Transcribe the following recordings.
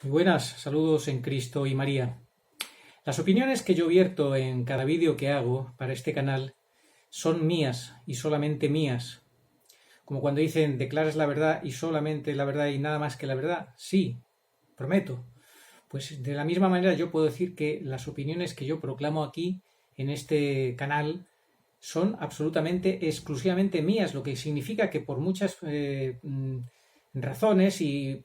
Muy buenas, saludos en Cristo y María. Las opiniones que yo vierto en cada vídeo que hago para este canal son mías y solamente mías. Como cuando dicen declaras la verdad y solamente la verdad y nada más que la verdad. Sí, prometo. Pues de la misma manera yo puedo decir que las opiniones que yo proclamo aquí en este canal son absolutamente, exclusivamente mías, lo que significa que por muchas razones y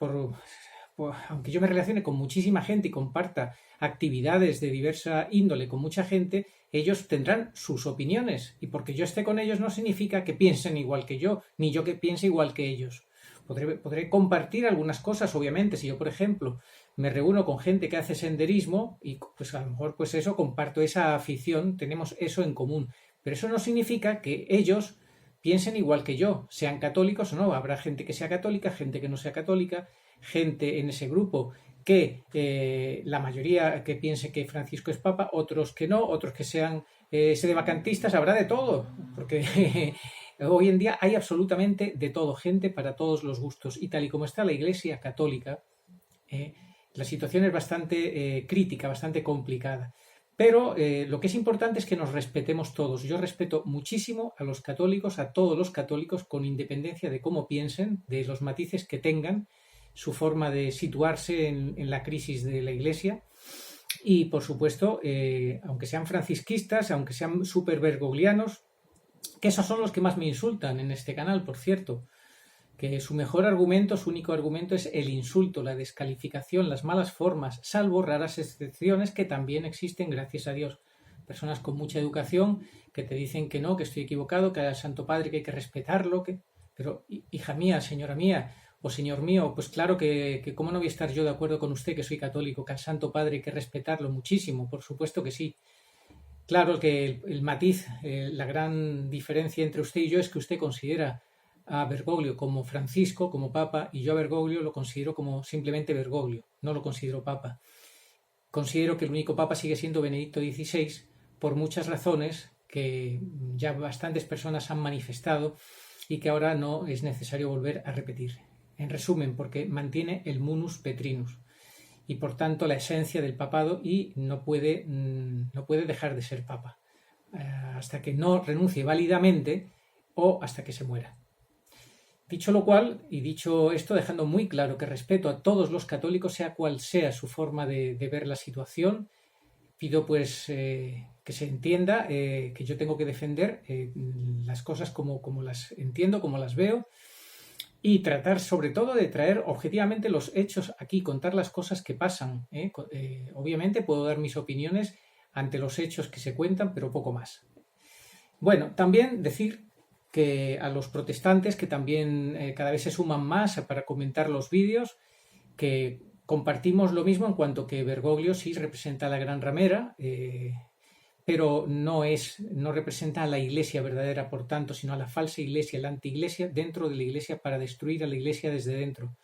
aunque yo me relacione con muchísima gente y comparta actividades de diversa índole con mucha gente, ellos tendrán sus opiniones y porque yo esté con ellos no significa que piensen igual que yo, ni yo que piense igual que ellos. Podré compartir algunas cosas, obviamente, si yo, por ejemplo, me reúno con gente que hace senderismo y pues a lo mejor pues eso, comparto esa afición, tenemos eso en común, pero eso no significa que ellos piensen igual que yo, sean católicos o no. Habrá gente que sea católica, gente que no sea católica, gente en ese grupo que la mayoría que piense que Francisco es papa, otros que no, otros que sean sedevacantistas, habrá de todo, porque hoy en día hay absolutamente de todo, gente para todos los gustos. Y tal y como está la Iglesia católica, la situación es bastante crítica, bastante complicada. Pero lo que es importante es que nos respetemos todos. Yo respeto muchísimo a los católicos, a todos los católicos, con independencia de cómo piensen, de los matices que tengan, su forma de situarse en la crisis de la Iglesia. Y, por supuesto, aunque sean francisquistas, aunque sean súper bergoglianos, que esos son los que más me insultan en este canal, por cierto, que su mejor argumento, su único argumento es el insulto, la descalificación, las malas formas, salvo raras excepciones que también existen, gracias a Dios. Personas con mucha educación que te dicen que no, que estoy equivocado, que al Santo Padre que hay que respetarlo, pero hija mía, señora mía, o señor mío, pues claro que cómo no voy a estar yo de acuerdo con usted que soy católico, que al Santo Padre hay que respetarlo muchísimo, por supuesto que sí. Claro que el matiz, la gran diferencia entre usted y yo es que usted considera a Bergoglio como Francisco, como Papa, y yo a Bergoglio lo considero como simplemente Bergoglio, no lo considero Papa. Considero que el único Papa sigue siendo Benedicto XVI por muchas razones que ya bastantes personas han manifestado y que ahora no es necesario volver a repetir. En resumen, porque mantiene el munus petrinus y por tanto la esencia del papado y no puede dejar de ser papa hasta que no renuncie válidamente o hasta que se muera. Dicho lo cual, y dicho esto, dejando muy claro que respeto a todos los católicos, sea cual sea su forma de ver la situación, pido pues que se entienda que yo tengo que defender las cosas como las entiendo, como las veo, y tratar sobre todo de traer objetivamente los hechos aquí, contar las cosas que pasan. Obviamente puedo dar mis opiniones ante los hechos que se cuentan, pero poco más. Bueno, también decir que a los protestantes, que también cada vez se suman más para comentar los vídeos, que compartimos lo mismo en cuanto que Bergoglio sí representa a la gran ramera, pero no representa a la iglesia verdadera, por tanto, sino a la falsa iglesia, la antiiglesia dentro de la iglesia para destruir a la iglesia desde dentro.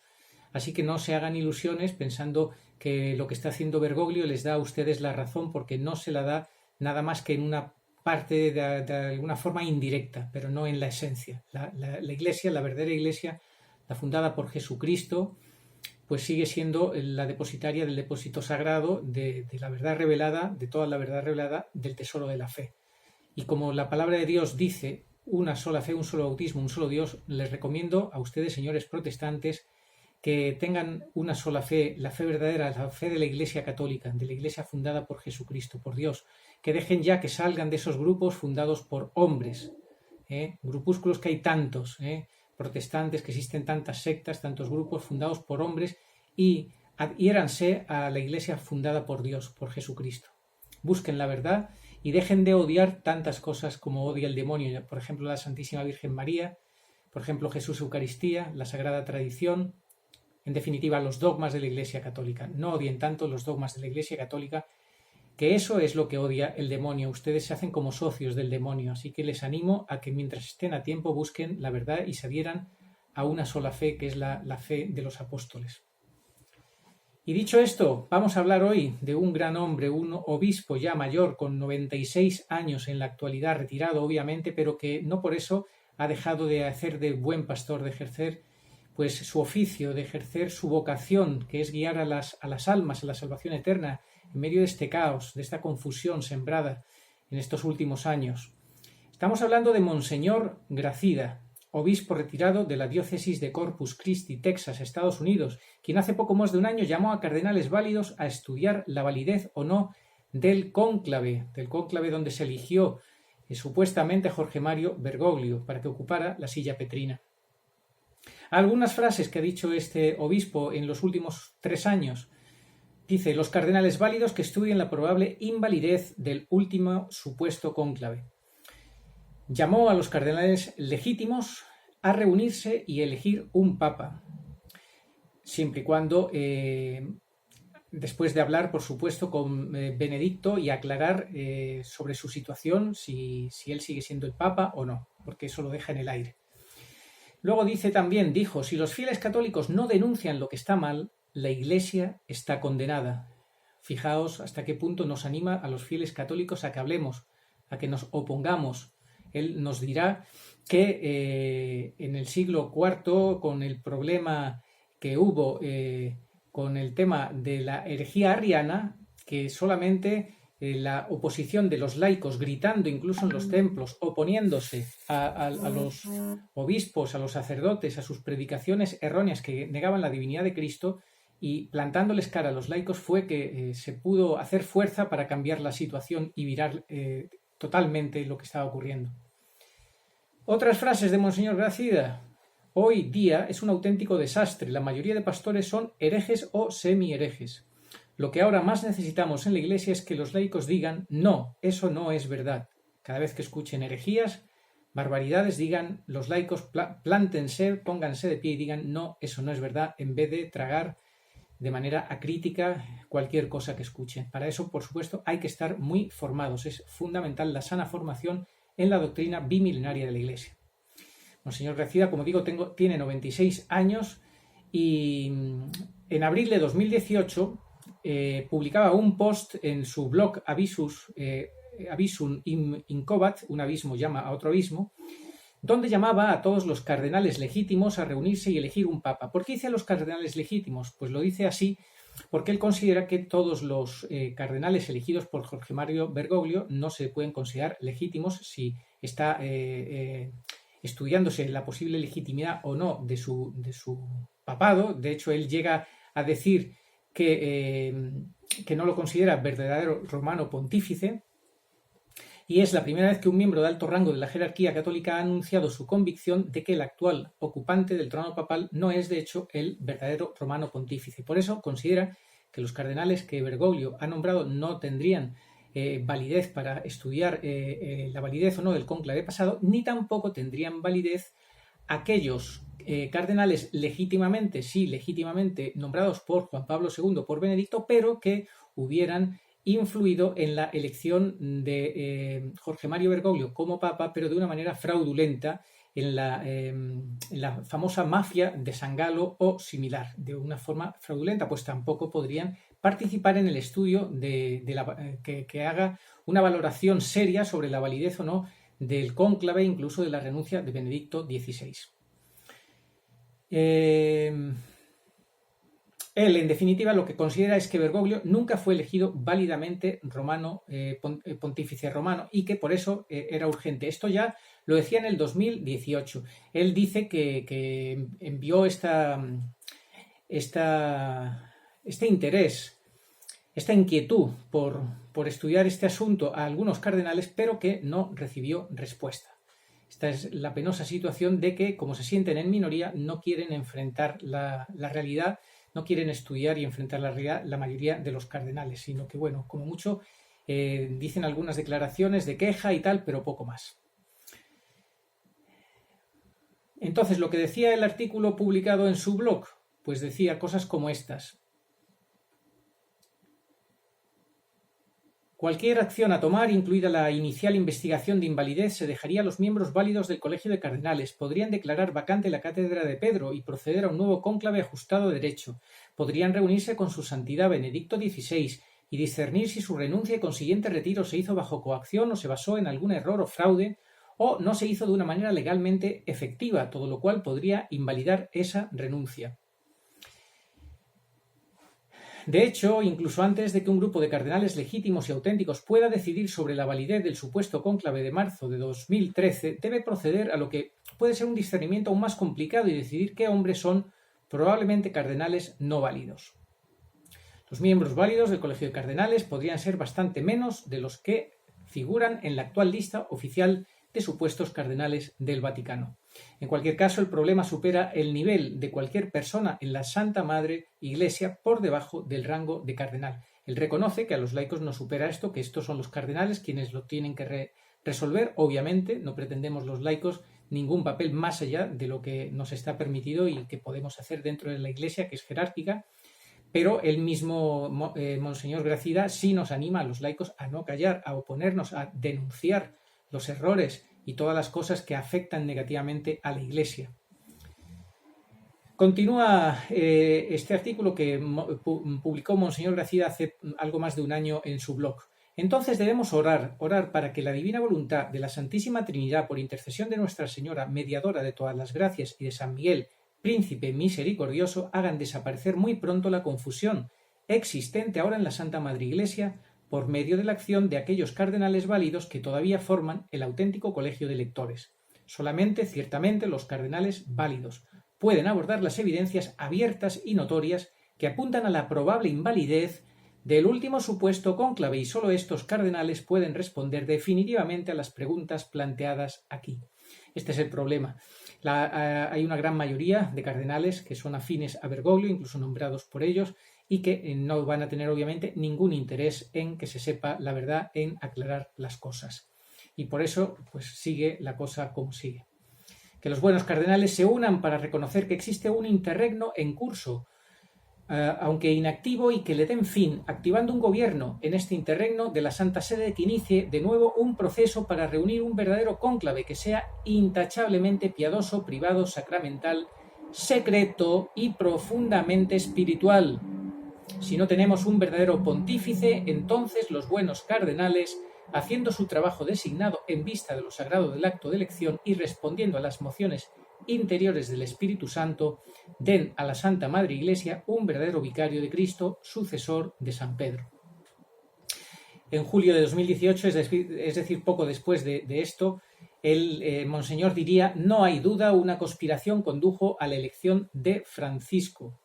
Así que no se hagan ilusiones pensando que lo que está haciendo Bergoglio les da a ustedes la razón, porque no se la da nada más que en una parte de alguna forma indirecta, pero no en la esencia. La iglesia, la verdadera iglesia, la fundada por Jesucristo, pues sigue siendo la depositaria del depósito sagrado de la verdad revelada, de toda la verdad revelada del tesoro de la fe. Y como la palabra de Dios dice una sola fe, un solo bautismo, un solo Dios, les recomiendo a ustedes, señores protestantes, que tengan una sola fe, la fe verdadera, la fe de la Iglesia católica, de la Iglesia fundada por Jesucristo, por Dios, que dejen ya que salgan de esos grupos fundados por hombres, grupúsculos que hay tantos, protestantes, que existen tantas sectas, tantos grupos fundados por hombres, y adhiéranse a la Iglesia fundada por Dios, por Jesucristo. Busquen la verdad y dejen de odiar tantas cosas como odia el demonio, por ejemplo la Santísima Virgen María, por ejemplo Jesús Eucaristía, la Sagrada Tradición, en definitiva los dogmas de la Iglesia Católica. No odien tanto los dogmas de la Iglesia Católica, que eso es lo que odia el demonio. Ustedes se hacen como socios del demonio, así que les animo a que mientras estén a tiempo busquen la verdad y se adhieran a una sola fe, que es la fe de los apóstoles. Y dicho esto, vamos a hablar hoy de un gran hombre, un obispo ya mayor, con 96 años en la actualidad, retirado obviamente, pero que no por eso ha dejado de hacer de buen pastor, de ejercer pues su oficio, de ejercer su vocación, que es guiar a las almas a la salvación eterna en medio de este caos, de esta confusión sembrada en estos últimos años. Estamos hablando de Monseñor Gracida, obispo retirado de la diócesis de Corpus Christi, Texas, Estados Unidos, quien hace poco más de un año llamó a cardenales válidos a estudiar la validez o no del cónclave donde se eligió supuestamente a Jorge Mario Bergoglio para que ocupara la silla petrina. Algunas frases que ha dicho este obispo en los últimos 3 años. Dice: los cardenales válidos que estudien la probable invalidez del último supuesto cónclave. Llamó a los cardenales legítimos a reunirse y elegir un papa, siempre y cuando, después de hablar, por supuesto, con Benedicto y aclarar sobre su situación, si él sigue siendo el papa o no, porque eso lo deja en el aire. Luego dijo, si los fieles católicos no denuncian lo que está mal, la Iglesia está condenada. Fijaos hasta qué punto nos anima a los fieles católicos a que hablemos, a que nos opongamos. Él nos dirá que en el siglo IV, con el problema que hubo con el tema de la herejía arriana, que solamente la oposición de los laicos, gritando incluso en los templos, oponiéndose a los obispos, a los sacerdotes, a sus predicaciones erróneas que negaban la divinidad de Cristo, y plantándoles cara a los laicos, fue que se pudo hacer fuerza para cambiar la situación y virar totalmente lo que estaba ocurriendo. Otras frases de Monseñor Gracida. Hoy día es un auténtico desastre. La mayoría de pastores son herejes o semi-herejes. Lo que ahora más necesitamos en la Iglesia es que los laicos digan: no, eso no es verdad. Cada vez que escuchen herejías, barbaridades, digan los laicos, plántense, pónganse de pie y digan: no, eso no es verdad, en vez de tragar de manera acrítica cualquier cosa que escuchen. Para eso, por supuesto, hay que estar muy formados. Es fundamental la sana formación en la doctrina bimilenaria de la Iglesia. Monseñor Gracida, como digo, tiene 96 años y en abril de 2018 publicaba un post en su blog Avisum Incobat, un abismo llama a otro abismo, donde llamaba a todos los cardenales legítimos a reunirse y elegir un papa. ¿Por qué dice a los cardenales legítimos? Pues lo dice así porque él considera que todos los cardenales elegidos por Jorge Mario Bergoglio no se pueden considerar legítimos si está estudiándose la posible legitimidad o no de su papado. De hecho, él llega a decir que no lo considera verdadero romano pontífice, y es la primera vez que un miembro de alto rango de la jerarquía católica ha anunciado su convicción de que el actual ocupante del trono papal no es, de hecho, el verdadero romano pontífice. Por eso considera que los cardenales que Bergoglio ha nombrado no tendrían validez para estudiar la validez o no del cónclave pasado, ni tampoco tendrían validez aquellos cardenales legítimamente nombrados por Juan Pablo II, por Benedicto, pero que hubieran influido en la elección de Jorge Mario Bergoglio como papa, pero de una manera fraudulenta, en la famosa mafia de San Galo o similar. De una forma fraudulenta, pues tampoco podrían participar en el estudio que haga una valoración seria sobre la validez o no del cónclave, incluso de la renuncia de Benedicto XVI. Él, en definitiva, lo que considera es que Bergoglio nunca fue elegido válidamente pontífice romano, y que por eso era urgente. Esto ya lo decía en el 2018. Él dice que envió este interés, esta inquietud por estudiar este asunto a algunos cardenales, pero que no recibió respuesta. Esta es la penosa situación de que, como se sienten en minoría, no quieren enfrentar la realidad, no quieren estudiar y enfrentar la realidad la mayoría de los cardenales, sino que, bueno, como mucho dicen algunas declaraciones de queja y tal, pero poco más. Entonces, lo que decía el artículo publicado en su blog, pues decía cosas como estas. Cualquier acción a tomar, incluida la inicial investigación de invalidez, se dejaría a los miembros válidos del Colegio de Cardenales. Podrían declarar vacante la cátedra de Pedro y proceder a un nuevo cónclave ajustado a derecho. Podrían reunirse con su santidad Benedicto XVI y discernir si su renuncia y consiguiente retiro se hizo bajo coacción o se basó en algún error o fraude, o no se hizo de una manera legalmente efectiva, todo lo cual podría invalidar esa renuncia. De hecho, incluso antes de que un grupo de cardenales legítimos y auténticos pueda decidir sobre la validez del supuesto cónclave de marzo de 2013, debe proceder a lo que puede ser un discernimiento aún más complicado y decidir qué hombres son probablemente cardenales no válidos. Los miembros válidos del Colegio de Cardenales podrían ser bastante menos de los que figuran en la actual lista oficial de supuestos cardenales del Vaticano. En cualquier caso, el problema supera el nivel de cualquier persona en la Santa Madre Iglesia por debajo del rango de cardenal. Él reconoce que a los laicos no supera esto, que estos son los cardenales quienes lo tienen que resolver. Obviamente, no pretendemos los laicos ningún papel más allá de lo que nos está permitido y que podemos hacer dentro de la Iglesia, que es jerárquica, pero el mismo Monseñor Gracida sí nos anima a los laicos a no callar, a oponernos, a denunciar los errores y todas las cosas que afectan negativamente a la Iglesia. Continúa este artículo que publicó Monseñor Gracida hace algo más de un año en su blog. Entonces debemos orar para que la divina voluntad de la Santísima Trinidad, por intercesión de Nuestra Señora, mediadora de todas las gracias, y de San Miguel, Príncipe misericordioso, hagan desaparecer muy pronto la confusión existente ahora en la Santa Madre Iglesia por medio de la acción de aquellos cardenales válidos que todavía forman el auténtico colegio de lectores. Solamente, ciertamente, los cardenales válidos pueden abordar las evidencias abiertas y notorias que apuntan a la probable invalidez del último supuesto cónclave, y solo estos cardenales pueden responder definitivamente a las preguntas planteadas aquí. Este es el problema. Hay una gran mayoría de cardenales que son afines a Bergoglio, incluso nombrados por ellos, y que no van a tener obviamente ningún interés en que se sepa la verdad, en aclarar las cosas. Y por eso pues sigue la cosa como sigue. Que los buenos cardenales se unan para reconocer que existe un interregno en curso, aunque inactivo, y que le den fin, activando un gobierno en este interregno de la Santa Sede que inicie de nuevo un proceso para reunir un verdadero cónclave que sea intachablemente piadoso, privado, sacramental, secreto y profundamente espiritual. Si no tenemos un verdadero pontífice, entonces los buenos cardenales, haciendo su trabajo designado en vista de lo sagrado del acto de elección y respondiendo a las mociones interiores del Espíritu Santo, den a la Santa Madre Iglesia un verdadero vicario de Cristo, sucesor de San Pedro. En julio de 2018, es decir, poco después de esto, el Monseñor diría: no hay duda, una conspiración condujo a la elección de Francisco.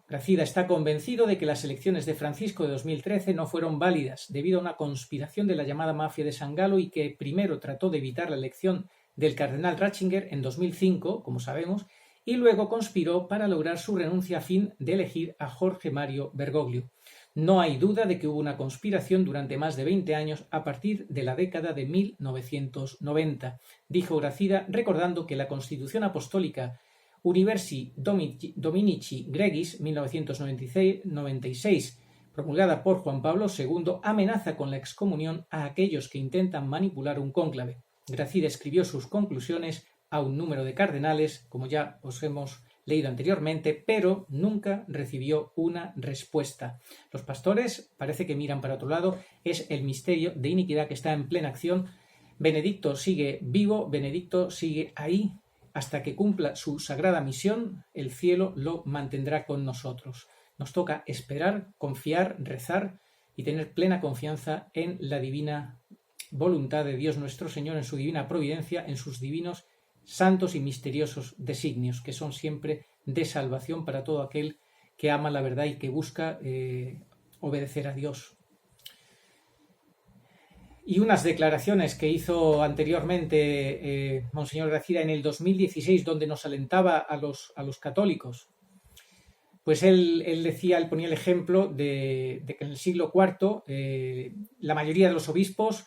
Gracida está convencido de que las elecciones de Francisco de 2013 no fueron válidas debido a una conspiración de la llamada mafia de San Galo, y que primero trató de evitar la elección del cardenal Ratzinger en 2005, como sabemos, y luego conspiró para lograr su renuncia a fin de elegir a Jorge Mario Bergoglio. No hay duda de que hubo una conspiración durante más de 20 años a partir de la década de 1990, dijo Gracida, recordando que la Constitución Apostólica Universi Dominici Gregis 1996, promulgada por Juan Pablo II, amenaza con la excomunión a aquellos que intentan manipular un cónclave. Gracida escribió sus conclusiones a un número de cardenales, como ya os hemos leído anteriormente, pero nunca recibió una respuesta. Los pastores parece que miran para otro lado. Es el misterio de iniquidad que está en plena acción. Benedicto sigue vivo, Benedicto sigue ahí. Hasta que cumpla su sagrada misión, el cielo lo mantendrá con nosotros. Nos toca esperar, confiar, rezar y tener plena confianza en la divina voluntad de Dios nuestro Señor, en su divina providencia, en sus divinos, santos y misteriosos designios, que son siempre de salvación para todo aquel que ama la verdad y que busca obedecer a Dios. Y unas declaraciones que hizo anteriormente Monseñor Gracida en el 2016, donde nos alentaba a los católicos. Pues él decía, él ponía el ejemplo de que en el siglo IV la mayoría de los obispos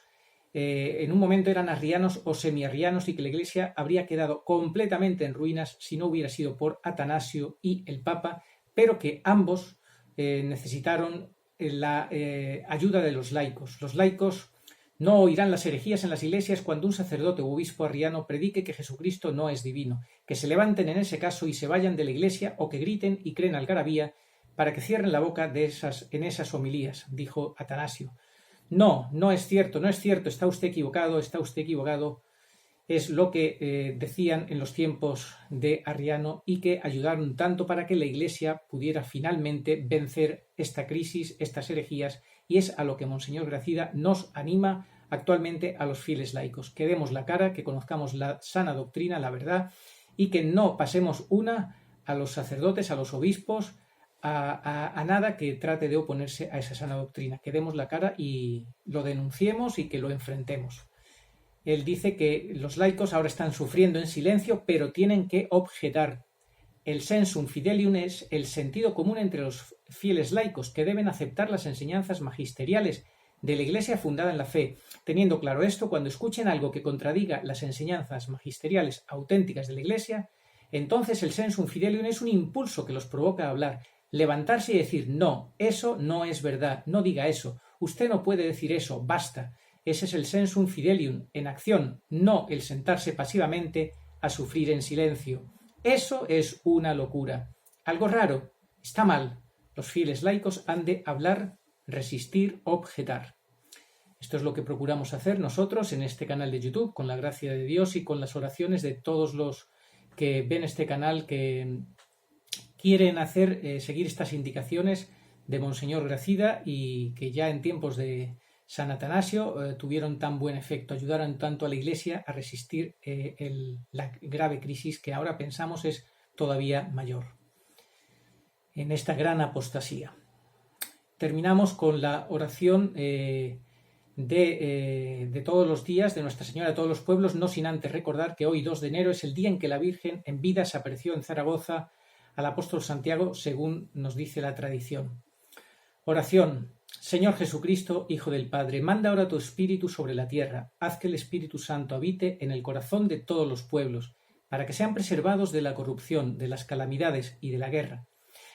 en un momento eran arrianos o semiarrianos, y que la Iglesia habría quedado completamente en ruinas si no hubiera sido por Atanasio y el Papa, pero que ambos necesitaron la ayuda de los laicos. Los laicos no oirán las herejías en las iglesias cuando un sacerdote o obispo arriano predique que Jesucristo no es divino, que se levanten en ese caso y se vayan de la iglesia, o que griten y creen algarabía para que cierren la boca en esas homilías, dijo Atanasio. No es cierto, está usted equivocado, es lo que decían en los tiempos de Arriano y que ayudaron tanto para que la Iglesia pudiera finalmente vencer esta crisis, estas herejías, y es a lo que Monseñor Gracida nos anima actualmente a los fieles laicos, que demos la cara, que conozcamos la sana doctrina, la verdad, y que no pasemos una a los sacerdotes, a los obispos, a nada que trate de oponerse a esa sana doctrina, que demos la cara y lo denunciemos y que lo enfrentemos. Él dice que los laicos ahora están sufriendo en silencio, pero tienen que objetar. El sensum fidelium es el sentido común entre los fieles laicos, que deben aceptar las enseñanzas magisteriales de la Iglesia fundada en la fe. Teniendo claro esto, cuando escuchen algo que contradiga las enseñanzas magisteriales auténticas de la Iglesia, entonces el sensum fidelium es un impulso que los provoca a hablar, levantarse y decir: no, eso no es verdad, no diga eso, usted no puede decir eso, basta. Ese es el sensum fidelium en acción, no el sentarse pasivamente a sufrir en silencio. Eso es una locura. Algo raro, está mal. Los fieles laicos han de hablar, resistir, objetar. Esto es lo que procuramos hacer nosotros en este canal de YouTube, con la gracia de Dios y con las oraciones de todos los que ven este canal, que quieren seguir estas indicaciones de Monseñor Gracida y que ya en tiempos de San Atanasio tuvieron tan buen efecto, ayudaron tanto a la Iglesia a resistir la grave crisis que ahora pensamos es todavía mayor en esta gran apostasía. Terminamos con la oración de todos los días de Nuestra Señora de todos los pueblos, no sin antes recordar que hoy, 2 de enero, es el día en que la Virgen en vida se apareció en Zaragoza al apóstol Santiago, según nos dice la tradición. Oración. Señor Jesucristo, Hijo del Padre, manda ahora tu Espíritu sobre la tierra, haz que el Espíritu Santo habite en el corazón de todos los pueblos, para que sean preservados de la corrupción, de las calamidades y de la guerra.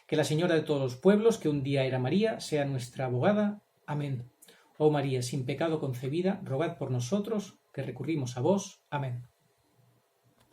Que la Señora de todos los pueblos, que un día era María, sea nuestra abogada. Amén. Oh María, sin pecado concebida, rogad por nosotros, que recurrimos a vos. Amén.